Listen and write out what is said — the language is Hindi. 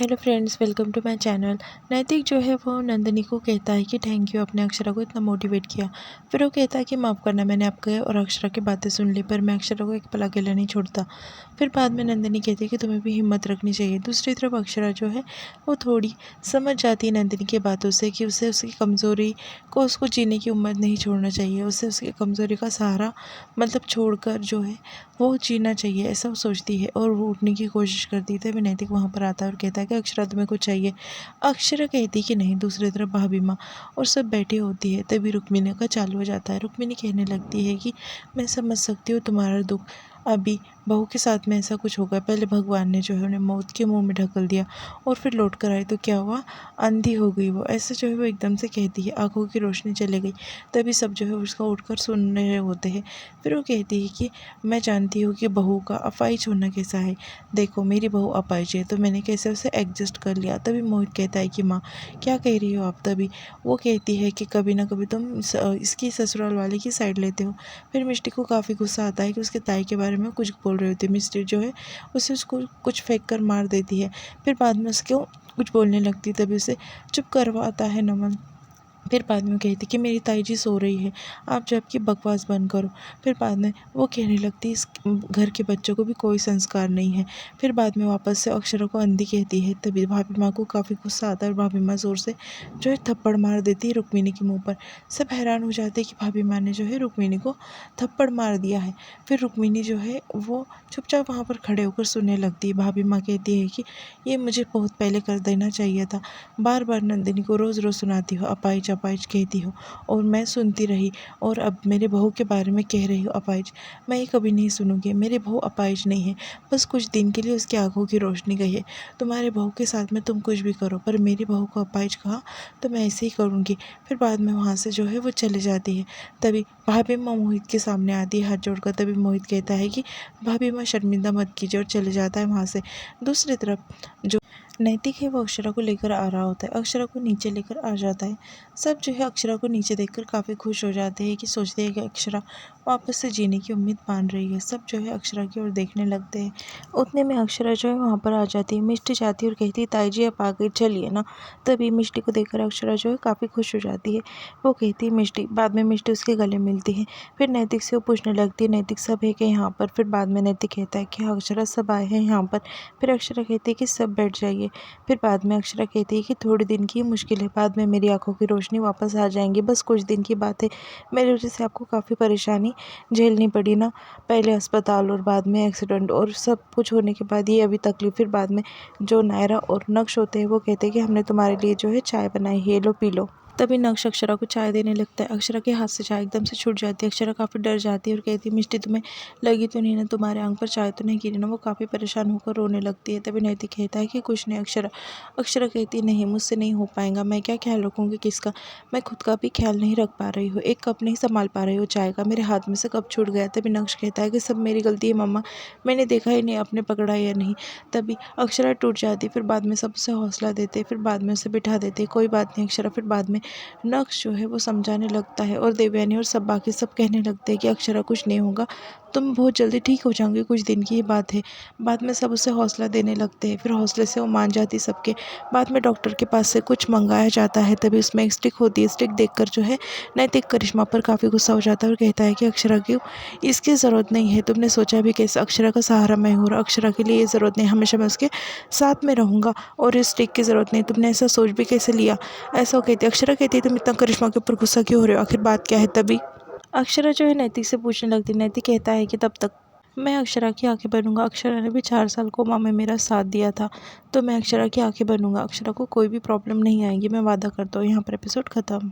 Hello friends, welcome to my channel. नैतिक जो है वो नंदिनी को कहता है कि थैंक यू, आपने अक्षरा को इतना मोटिवेट किया। फिर वो कहता है कि माफ़ करना, मैंने आपके और अक्षरा की बातें सुन ली, पर मैं अक्षरा को एक पल अकेला नहीं छोड़ता। फिर बाद में नंदिनी कहती है कि तुम्हें भी हिम्मत रखनी चाहिए। दूसरी तरफ अक्षरा जो है वो थोड़ी समझ जाती है नंदिनी की बातों से कि उसे उसकी कमज़ोरी को उसको जीने की उम्मीद नहीं छोड़ना चाहिए। उसे उसकी कमज़ोरी का सहारा मतलब छोड़कर जो है वो जीना चाहिए, ऐसा वो सोचती है और वो उठने की कोशिश करती है। तभी नैतिक वहाँ पर आता है और कहता है कि अक्षरा तुम्हें कुछ चाहिए। अक्षरा कहती है कि नहीं। दूसरी तरफ भाभी माँ और सब बैठी होती है। तभी रुक्मिणी का चालू हो जाता है। रुक्मिणी कहने लगती है कि मैं समझ सकती हूँ तुम्हारा दुख, अभी बहू के साथ में ऐसा कुछ होगा। पहले भगवान ने जो है उन्हें मौत के मुंह में ढकल दिया और फिर लौट कर आए तो क्या हुआ, अंधी हो गई वो। ऐसे जो है वो एकदम से कहती है, आंखों की रोशनी चली गई। तभी सब जो है उसका उठकर सुन रहे होते हैं। फिर वो कहती है कि मैं जानती हूँ कि बहू का अपाहिज होना कैसा है। देखो मेरी बहू अपाहिज है तो मैंने कैसे उसे एडजस्ट कर लिया। तभी मोहित कहता है कि माँ क्या कह रही हो आप। तभी वो कहती है कि कभी ना कभी तुम इसकी ससुराल वाले की साइड लेते हो। फिर मिष्टी को काफ़ी गुस्सा आता है कि उसके ताई के बारे में कुछ बोल रही होती है। मिष्टी जो है उसे उसको कुछ फेंक कर मार देती है। फिर बाद में उसको कुछ बोलने लगती है। तभी उसे चुप करवाता है नमन। फिर बाद में कहती कि मेरी ताई जी सो रही है, आप जब की बकवास बंद करो। फिर बाद में वो कहने लगती इस घर के बच्चों को भी कोई संस्कार नहीं है। फिर बाद में वापस से अक्षरा को अंधी कहती है। तभी भाभी माँ को काफ़ी गुस्सा आता है और भाभी माँ ज़ोर से जो है थप्पड़ मार देती है रुक्मिणी के मुंह पर। सब हैरान हो जाते हैं कि भाभी माँ ने जो है रुक्मिणी को थप्पड़ मार दिया है। फिर रुक्मिणी जो है वो चुपचाप वहाँ पर खड़े होकर सुनने लगती है। भाभी माँ कहती है कि ये मुझे बहुत पहले कर देना चाहिए था। बार बार नंदिनी को रोज़ रोज़ सुनाती हो, अपाहिज अपाहिज कहती हो और मैं सुनती रही, और अब मेरे बहू के बारे में कह रही हो अपाहिज। मैं ये कभी नहीं सुनूंगी। मेरी बहू अपाहिज नहीं है, बस कुछ दिन के लिए उसकी आंखों की रोशनी गई है। तुम्हारे बहू के साथ में तुम कुछ भी करो, पर मेरी बहू को अपाहिज कहा तो मैं ऐसे ही करूँगी। फिर बाद में वहाँ से जो है वो चले जाती है। तभी भाभी माँ मोहित के सामने आती है हाथ जोड़कर। तभी मोहित कहता है कि भाभी माँ शर्मिंदा मत कीजिए, और चले जाता है वहाँ से। दूसरी तरफ जो नैतिक है वो अक्षरा को लेकर आ रहा होता है। अक्षरा को नीचे लेकर आ जाता है। सब जो है अक्षरा को नीचे देखकर काफ़ी खुश हो जाते हैं कि सोचते हैं कि अक्षरा वापस से जीने की उम्मीद मान रही है। सब जो है अक्षरा की ओर देखने लगते हैं। उतने में अक्षरा जो है वहाँ पर आ जाती है। मिष्टी जाती है और कहती है ताई जी आप आ गई, चलिए ना। तभी मिष्टी को देखकर अक्षरा जो है काफ़ी खुश हो जाती है। वो कहती है मिष्टी, बाद में मिष्टी उसके गले मिलती है। फिर नैतिक से वो पूछने लगती है नैतिक सब है क्या यहाँ पर। फिर बाद में नैतिक कहता है कि अक्षरा सब आए हैं यहाँ पर। फिर अक्षरा कहती है कि सब बैठ जाइए। फिर बाद में अक्षरा कहती है कि थोड़े दिन की मुश्किल है, बाद में मेरी आंखों की रोशनी वापस आ जाएंगी, बस कुछ दिन की बात है। मेरी वजह से आपको काफ़ी परेशानी झेलनी पड़ी ना, पहले अस्पताल और बाद में एक्सीडेंट और सब कुछ होने के बाद ये अभी तकलीफ। फिर बाद में जो नायरा और नक्श होते हैं वो कहते हैं कि हमने तुम्हारे लिए जो है चाय बनाई है, लो पी लो। तभी नक्श अक्षरा को चाय देने लगता है। अक्षरा के हाथ से चाय एकदम से छूट जाती है। अक्षरा काफ़ी डर जाती है और कहती है मिष्टी तुम्हें लगी तो नहीं ना, तुम्हारे आंख पर चाय तो नहीं गिरी ना। वो काफ़ी परेशान होकर रोने लगती है। तभी नैतिक कहता है कि कुछ नहीं अक्षरा। अक्षरा कहती है नहीं, मुझसे नहीं हो पाएगा, मैं क्या ख्याल रखूँगी किसका, मैं खुद का भी ख्याल नहीं रख पा रही हूँ, एक कप नहीं संभाल पा रही हूँ चाय का, मेरे हाथ में से कप छूट गया। तभी नक्श कहता है कि सब मेरी गलती है मम्मा, मैंने देखा ही नहीं आपने पकड़ा या नहीं। तभी अक्षरा टूट जाती है। फिर बाद में सबसे हौसला देते, फिर बाद में उसे बिठा देते, कोई बात नहीं अक्षरा। फिर बाद में नक्श जो है वो समझाने लगता है और देवयानी और सब बाकी सब कहने लगते हैं कि अक्षरा कुछ नहीं होगा, तुम बहुत जल्दी ठीक हो जाओगे, कुछ दिन की ही बात है। बाद में सब उसे हौसला देने लगते हैं। फिर हौसले से वो मान जाती सबके। बाद में डॉक्टर के पास से कुछ मंगाया जाता है। तभी उसमें एक स्टिक होती है। स्टिक देखकर जो है नैतिक करिश्मा पर काफ़ी गुस्सा हो जाता है और कहता है कि अक्षरा क्यों, इसकी ज़रूरत नहीं है, तुमने सोचा भी कैसे, अक्षरा का सहारा मैं हूँ और अक्षरा के लिए ये ज़रूरत नहीं, हमेशा मैं उसके साथ में रहूँगा और इस स्टिक की ज़रूरत नहीं, तुमने ऐसा सोच भी कैसे लिया। ऐसा वो कहती है। अक्षरा कहती है तुम इतना करिश्मा के ऊपर गुस्सा क्यों हो रहे हो, आखिर बात क्या है। तभी अक्षरा जो है नैतिक से पूछने लगती है। नैतिक कहता है कि तब तक मैं अक्षरा की आंखें बनूंगा। अक्षरा ने भी 4 साल कोमा में मेरा साथ दिया था, तो मैं अक्षरा की आंखें बनूंगा। अक्षरा को कोई भी प्रॉब्लम नहीं आएगी, मैं वादा करता हूँ। यहाँ पर एपिसोड खत्म।